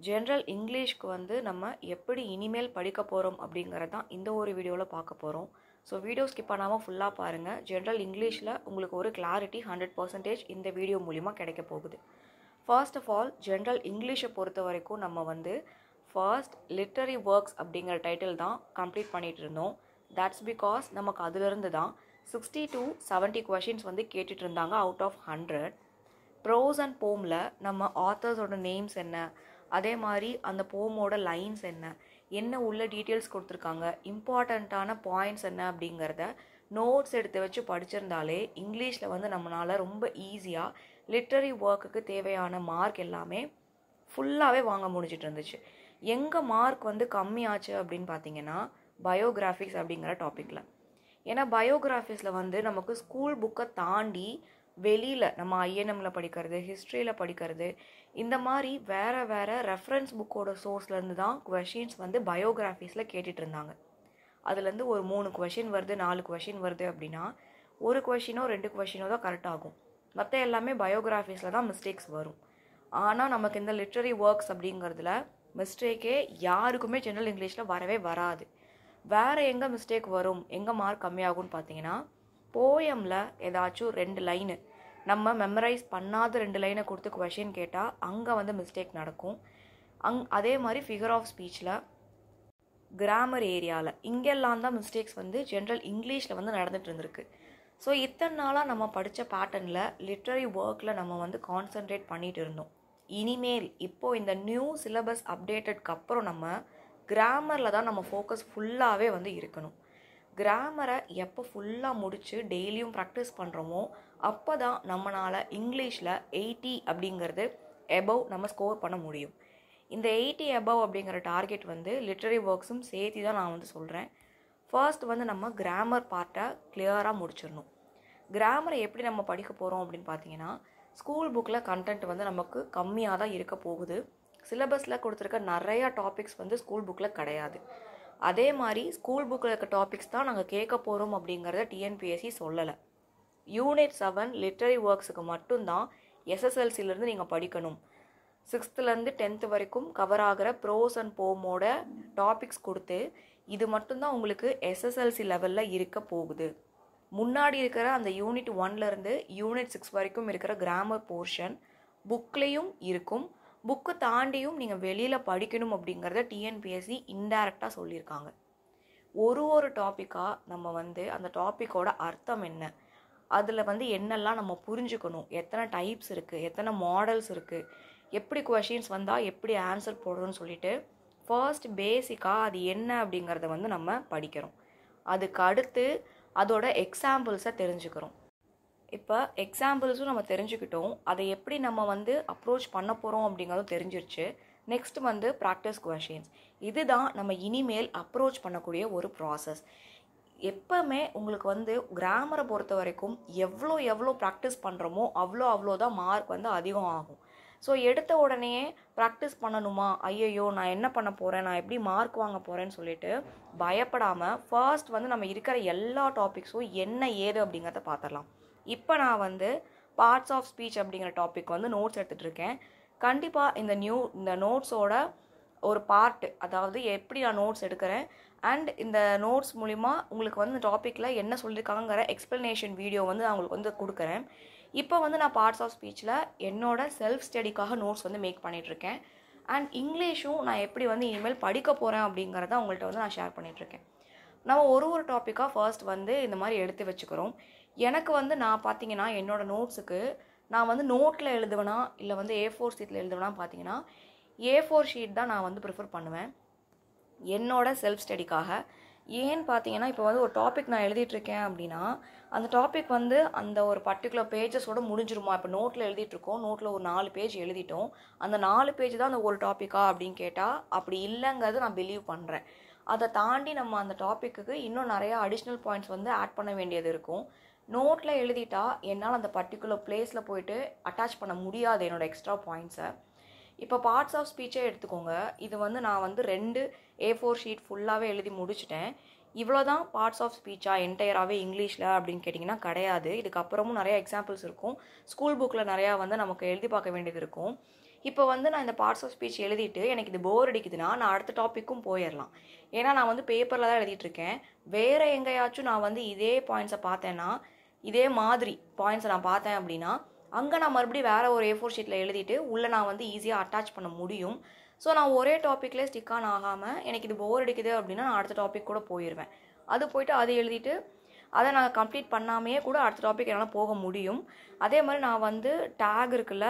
General இங்கிலீஷ்க்கு வந்து நம்ம எப்படி இனிமேல் படிக்க போகிறோம் அப்படிங்கிறது தான் இந்த ஒரு வீடியோவில் பார்க்க போகிறோம். ஸோ வீடியோ ஸ்கிப் பண்ணாமல் ஃபுல்லாக பாருங்கள். ஜென்ரல் இங்கிலீஷில் உங்களுக்கு ஒரு கிளாரிட்டி 100% இந்த வீடியோ மூலிமா கிடைக்க போகுது. ஃபர்ஸ்ட் ஆஃப் ஆல் ஜென்ரல் இங்கிலீஷை பொறுத்த வரைக்கும் நம்ம வந்து ஃபர்ஸ்ட் லிட்ரரி ஒர்க்ஸ் அப்படிங்கிற டைட்டில் தான் கம்ப்ளீட் பண்ணிகிட்டு இருந்தோம். தட்ஸ் பிகாஸ் நமக்கு அதிலிருந்து தான் 60 to 70 கொஷின்ஸ் வந்து கேட்டுட்டு இருந்தாங்க அவுட் ஆஃப் 100. ப்ரோஸ் அண்ட் போமில் நம்ம ஆத்தர்ஸோட நேம்ஸ் என்ன, அதே மாதிரி அந்த போமோட லைன்ஸ் என்ன உள்ள டீட்டெயில்ஸ் கொடுத்துருக்காங்க, இம்பார்ட்டண்ட்டான பாயிண்ட்ஸ் என்ன அப்படிங்கிறத நோட்ஸ் எடுத்து வச்சு படிச்சிருந்தாலே இங்கிலீஷில் வந்து நம்மளால் ரொம்ப ஈஸியாக லிட்ரரி ஒர்க்குக்கு தேவையான மார்க் எல்லாமே ஃபுல்லாகவே வாங்க முடிஞ்சிட்டு இருந்துச்சு. எங்கே மார்க் வந்து கம்மியாச்சு அப்படின்னு பார்த்தீங்கன்னா பயோகிராஃபிக்ஸ் அப்படிங்கிற டாப்பிக்கில். ஏன்னா பயோகிராஃபிஸில் வந்து நமக்கு ஸ்கூல் புக்கை தாண்டி வெளியில் நம்ம ஐஎன்எம்மில் படிக்கிறது, ஹிஸ்ட்ரியில் படிக்கிறது, இந்த மாதிரி வேறு ரெஃபரன்ஸ் புக்கோட சோர்ஸ்லேருந்து தான் கொஷின்ஸ் வந்து பயோகிராஃபிஸில் கேட்டுட்டு இருந்தாங்க. அதுலேருந்து ஒரு 3 கொஷின் வருது, 4 கொஷின் வருது அப்படின்னா ஒரு கொஷினோ 2 கொஷினோ தான் கரெக்ட் ஆகும். மற்ற எல்லாமே பயோகிராஃபிஸில் தான் மிஸ்டேக்ஸ் வரும். ஆனால் நமக்கு இந்த லிட்ரரி ஒர்க்ஸ் அப்படிங்கிறதுல மிஸ்டேக்கே யாருக்குமே ஜென்ரல் இங்கிலீஷில் வரவே வராது. வேறு எங்கே மிஸ்டேக் வரும், எங்கே மார்க் கம்மியாகும்னு பார்த்தீங்கன்னா போயமில் ஏதாச்சும் 2 லைனு நம்ம மெமரைஸ் பண்ணாத 2 லைனை கொடுத்து கொஷின் கேட்டால் அங்கே வந்து மிஸ்டேக் நடக்கும். அதே மாதிரி ஃபிகர் ஆஃப் ஸ்பீச்சில், கிராமர் ஏரியாவில், இங்கெல்லாம் தான் மிஸ்டேக்ஸ் வந்து ஜென்ரல் இங்கிலீஷில் வந்து நடந்துகிட்டு இருந்திருக்கு. ஸோ இத்தனை நாளாக நம்ம படித்த பேட்டர்னில் லிட்ரரி ஒர்க்கில் நம்ம வந்து கான்சென்ட்ரேட் பண்ணிகிட்டு இருந்தோம். இனிமேல் இப்போது இந்த நியூ சிலபஸ் அப்டேட்டட்க்கு அப்புறம் நம்ம கிராமரில் தான் நம்ம ஃபோக்கஸ் ஃபுல்லாகவே வந்து இருக்கணும். கிராமரை எப்போ ஃபுல்லாக முடித்து டெய்லியும் ப்ராக்டிஸ் பண்ணுறோமோ அப்போ தான் நம்மளால் இங்கிலீஷில் 80 அப்படிங்கிறது எபவ் நம்ம ஸ்கோர் பண்ண முடியும். இந்த 80 எபவ் அப்படிங்கிற டார்கெட் வந்து லிட்ரரி ஒர்க்ஸும் சேர்த்து தான் நான் வந்து சொல்கிறேன். ஃபர்ஸ்ட் வந்து நம்ம கிராமர் பார்ட்டை கிளியராக முடிச்சிடணும். கிராமரை எப்படி நம்ம படிக்க போகிறோம் அப்படின்னு பார்த்தீங்கன்னா ஸ்கூல் புக்கில் கண்டென்ட் வந்து நமக்கு கம்மியாக தான் இருக்க போகுது. சிலபஸில் கொடுத்துருக்க நிறையா டாபிக்ஸ் வந்து ஸ்கூல் புக்கில் கிடையாது. அதே மாதிரி ஸ்கூல் புக்கில் இருக்க டாபிக்ஸ் தான் நாங்கள் கேட்க போகிறோம் அப்படிங்கிறத டிஎன்பிஎஸ்சி சொல்லலை. யூனிட் 7 லிட்ரரி ஒர்க்ஸுக்கு மட்டும்தான் எஸ்எஸ்எல்சிலேருந்து நீங்கள் படிக்கணும். 6th-லேருந்து 10th வரைக்கும் கவர் ஆகிற ப்ரோஸ் அண்ட் போமோட டாபிக்ஸ் கொடுத்து இது மட்டும்தான் உங்களுக்கு எஸ்எஸ்எல்சி லெவலில் இருக்க போகுது. முன்னாடி இருக்கிற அந்த யூனிட் 1லேருந்து யூனிட் 6 வரைக்கும் இருக்கிற கிராமர் போர்ஷன் புக்லேயும் இருக்கும். புக்கு தாண்டியும் நீங்கள் வெளியில் படிக்கணும் அப்படிங்கிறத டிஎன்பிஎஸ்சி இன்டைரக்டாக சொல்லியிருக்காங்க. ஒரு டாப்பிக்காக நம்ம வந்து அந்த டாப்பிக்கோட அர்த்தம் என்ன, அதில் வந்து என்னெல்லாம் நம்ம புரிஞ்சுக்கணும், எத்தனை டைப்ஸ் இருக்குது, எத்தனை மாடல்ஸ் இருக்குது, எப்படி கொஷின்ஸ் வந்தால் எப்படி ஆன்சர் போடுறோன்னு சொல்லிட்டு ஃபர்ஸ்ட் பேசிக்காக அது என்ன அப்படிங்கிறத வந்து நம்ம படிக்கிறோம். அதுக்கு அடுத்து அதோட எக்ஸாம்பிள்ஸை தெரிஞ்சுக்கிறோம். இப்போ எக்ஸாம்பிள்ஸும் நம்ம தெரிஞ்சுக்கிட்டோம், அதை எப்படி நம்ம வந்து அப்ரோச் பண்ண போகிறோம் அப்படிங்கிறதும் தெரிஞ்சிருச்சு. நெக்ஸ்ட் வந்து ப்ராக்டிஸ் கொஷின்ஸ். இதுதான் நம்ம இனிமேல் அப்ரோச் பண்ணக்கூடிய ஒரு ப்ராசஸ். எப்போவுமே உங்களுக்கு வந்து கிராமரை பொறுத்த வரைக்கும் எவ்வளோ ப்ராக்டிஸ் பண்ணுறோமோ அவ்வளோதான் மார்க் வந்து அதிகம் ஆகும். ஸோ எடுத்த உடனே ப்ராக்டிஸ் பண்ணணுமா, ஐயையோ நான் என்ன பண்ண போகிறேன், நான் எப்படி மார்க் வாங்க போகிறேன்னு சொல்லிட்டு பயப்படாமல் ஃபர்ஸ்ட் வந்து நம்ம இருக்கிற எல்லா டாபிக்ஸும் என்ன ஏது அப்படிங்கிறத பார்த்துடலாம். இப்போ நான் வந்து பார்ட்ஸ் ஆஃப் ஸ்பீச் அப்படிங்கிற டாபிக் வந்து நோட்ஸ் எடுத்துகிட்டு இருக்கேன். கண்டிப்பாக இந்த நோட்ஸோட ஒரு பார்ட், அதாவது எப்படி நான் நோட்ஸ் எடுக்கிறேன் அண்ட் இந்த நோட்ஸ் மூலிமா உங்களுக்கு வந்து இந்த டாப்பிக்கில் என்ன சொல்லியிருக்காங்கிற எக்ஸ்ப்ளனேஷன் வீடியோ வந்து நான் உங்களுக்கு வந்து கொடுக்குறேன். இப்போ வந்து நான் பார்ட்ஸ் ஆஃப் ஸ்பீச்சில் என்னோட செல்ஃப் ஸ்டடிக்காக நோட்ஸ் வந்து மேக் பண்ணிகிட்ருக்கேன். அண்ட் இங்கிலீஷும் நான் எப்படி வந்து இனிமேல் படிக்க போகிறேன் அப்படிங்கிறத உங்கள்கிட்ட வந்து நான் ஷேர் பண்ணிகிட்ருக்கேன். நம்ம ஒரு டாப்பிக்காக ஃபர்ஸ்ட் வந்து இந்த மாதிரி எடுத்து வச்சுக்கிறோம். எனக்கு வந்து நான் பார்த்தீங்கன்னா என்னோடய நோட்ஸுக்கு நான் வந்து நோட்டில் எழுதுவேனா இல்லை வந்து A4 ஷீட்டில் எழுதுவேனா பார்த்தீங்கன்னா A4 ஷீட் தான் நான் வந்து ப்ரிஃபர் பண்ணுவேன் என்னோட செல்ஃப் ஸ்டடிக்காக. ஏன்னு பார்த்தீங்கன்னா இப்போ வந்து ஒரு டாபிக் நான் எழுதிட்டுருக்கேன் அப்படின்னா அந்த டாபிக் வந்து அந்த ஒரு பர்டிகுலர் பேஜஸோடு முடிஞ்சிருமா. இப்போ நோட்டில் எழுதிட்டுருக்கோம், நோட்டில் ஒரு 4 பேஜ் எழுதிட்டோம், அந்த 4 பேஜ் தான் அந்த ஒரு டாப்பிக்கா அப்படின்னு கேட்டால் அப்படி இல்லைங்கிறது நான் பிலீவ் பண்ணுறேன். அதை தாண்டி நம்ம அந்த டாப்பிக்கு இன்னும் நிறையா அடிஷ்னல் பாயிண்ட்ஸ் வந்து ஆட் பண்ண வேண்டியது இருக்கும். நோட்டில் எழுதிட்டா என்னால் அந்த பர்டிகுலர் பிளேஸில் போய்ட்டு அட்டாச் பண்ண முடியாது என்னோடய எக்ஸ்ட்ரா பாயிண்ட்ஸை. இப்போ பார்ட்ஸ் ஆஃப் ஸ்பீச்சே எடுத்துக்கோங்க. இது வந்து நான் வந்து 2 A4 ஷீட் ஃபுல்லாகவே எழுதி முடிச்சிட்டேன். இவ்வளோ தான் பார்ட்ஸ் ஆஃப் ஸ்பீச்சா என்டையராகவே இங்கிலீஷில் அப்படின்னு கேட்டிங்கன்னா கிடையாது. இதுக்கப்புறமும் நிறையா எக்ஸாம்பிள்ஸ் இருக்கும். ஸ்கூல் புக்கில் நிறையா வந்து நமக்கு எழுதி பார்க்க வேண்டியது இருக்கும். இப்போ வந்து நான் இந்த பார்ட்ஸ் ஆஃப் ஸ்பீச் எழுதிட்டு எனக்கு இது போர் அடிக்குதுன்னா நான் அடுத்த டாப்பிக்கும் போயிடலாம். ஏன்னா நான் வந்து பேப்பரில் தான் எழுதிட்டுருக்கேன். வேறு எங்கேயாச்சும் நான் வந்து இதே பாயிண்ட்ஸை பார்த்தேன்னா, இதே மாதிரி பாயிண்ட்ஸை நான் பார்த்தேன் அப்படின்னா, அங்கே நான் மறுபடியும் வேறு ஒரு A4 ஷீட்டில் எழுதிட்டு உள்ளே நான் வந்து ஈஸியாக அட்டாச் பண்ண முடியும். ஸோ நான் ஒரே டாப்பிக்லேயே ஸ்டிக் ஆன் ஆகாமல் எனக்கு இது போர் அடிக்குது அப்படின்னா நான் அடுத்த டாபிக் கூட போயிடுவேன். அது போயிட்டு அதை எழுதிட்டு அதை நான் கம்ப்ளீட் பண்ணாமையே கூட அடுத்த டாபிக் என்னால் போக முடியும். அதே மாதிரி நான் வந்து டேக் இருக்குல்ல,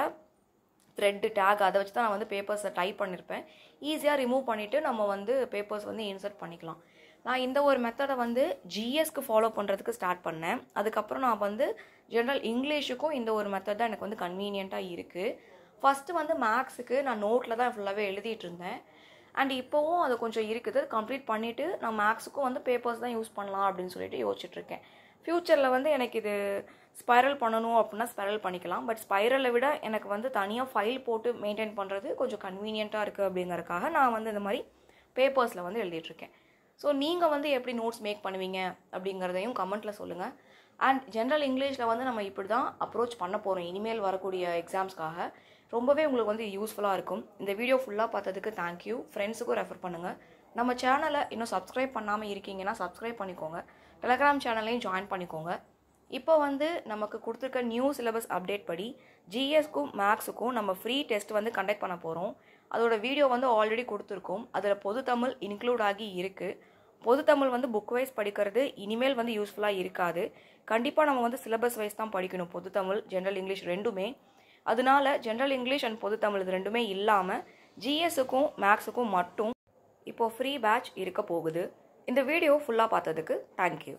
த்ரெட்டு டேக், அதை வச்சு தான் நான் வந்து பேப்பர்ஸை டைப் பண்ணியிருப்பேன். ஈஸியாக ரிமூவ் பண்ணிவிட்டு நம்ம வந்து பேப்பர்ஸ் வந்து இன்சர்ட் பண்ணிக்கலாம். நான் இந்த ஒரு மெத்தடை வந்து ஜிஎஸ்க்கு ஃபாலோ பண்ணுறதுக்கு ஸ்டார்ட் பண்ணேன். அதுக்கப்புறம் நான் வந்து ஜென்ரல் இங்கிலீஷுக்கும் இந்த ஒரு மெத்தட் தான் எனக்கு வந்து கன்வீனியண்ட்டாக இருக்குது. ஃபஸ்ட்டு வந்து மேக்ஸுக்கு நான் நோட்டில் தான் ஃபுல்லாகவே எழுதிட்டு இருந்தேன். அண்ட் இப்போவும் அது கொஞ்சம் இருக்குது. கம்ப்ளீட் பண்ணிவிட்டு நான் மேக்ஸுக்கும் வந்து பேப்பர்ஸ் தான் யூஸ் பண்ணலாம் அப்படின்னு சொல்லிட்டு யோசிச்சுட்ருக்கேன். ஃப்யூச்சரில் வந்து எனக்கு இது ஸ்பைரல் பண்ணணும் அப்படின்னா ஸ்பைரல் பண்ணிக்கலாம். பட் ஸ்பைரலை விட எனக்கு வந்து தனியாக ஃபைல் போட்டு மெயின்டைன் பண்ணுறது கொஞ்சம் கன்வீனியண்ட்டாக இருக்குது அப்படிங்கறதுக்காக நான் வந்து இந்த மாதிரி பேப்பர்ஸில் வந்து எழுதிட்டுருக்கேன். ஸோ நீங்கள் வந்து எப்படி நோட்ஸ் மேக் பண்ணுவீங்க அப்படிங்கிறதையும் கமெண்ட்டில் சொல்லுங்கள். அண்ட் ஜென்ரல் இங்கிலீஷில் வந்து நம்ம இப்படி தான் அப்ரோச் பண்ண போகிறோம் இனிமேல் வரக்கூடிய எக்ஸாம்ஸ்க்காக. ரொம்பவே உங்களுக்கு வந்து யூஸ்ஃபுல்லாக இருக்கும். இந்த வீடியோ ஃபுல்லாக பார்த்ததுக்கு தேங்க்யூ. ஃப்ரெண்ட்ஸுக்கும் ரெஃபர் பண்ணுங்கள். நம்ம சேனலை இன்னும் சப்ஸ்கிரைப் பண்ணாமல் இருக்கீங்கன்னா சப்ஸ்கிரைப் பண்ணிக்கோங்க. டெலகிராம் சேனல்லையும் ஜாயின் பண்ணிக்கோங்க. இப்போ வந்து நமக்கு கொடுத்துருக்க நியூ சிலபஸ் அப்டேட் படி ஜிஎஸ்க்கும் மேக்ஸுக்கும் நம்ம ஃப்ரீ டெஸ்ட் வந்து கண்டக்ட் பண்ண போகிறோம். அதோட வீடியோ வந்து ஆல்ரெடி கொடுத்துருக்கோம். அதில் பொது தமிழ் இன்க்ளூட் ஆகி இருக்குது. பொது தமிழ் வந்து புக் வைஸ் படிக்கிறது இனிமேல் வந்து யூஸ்ஃபுல்லாக இருக்காது. கண்டிப்பாக நம்ம வந்து சிலபஸ் வைஸ் தான் படிக்கணும், பொது தமிழ் ஜென்ரல் இங்கிலீஷ் ரெண்டுமே. அதனால ஜென்ரல் இங்கிலீஷ் அண்ட் பொது தமிழ் இது ரெண்டுமே இல்லாமல் ஜிஎஸ்ஸுக்கும் மேக்ஸுக்கும் மட்டும் இப்போது ஃப்ரீ பேட்ச் இருக்க போகுது. இந்த வீடியோ ஃபுல்லாக பார்த்ததுக்கு தேங்க்யூ.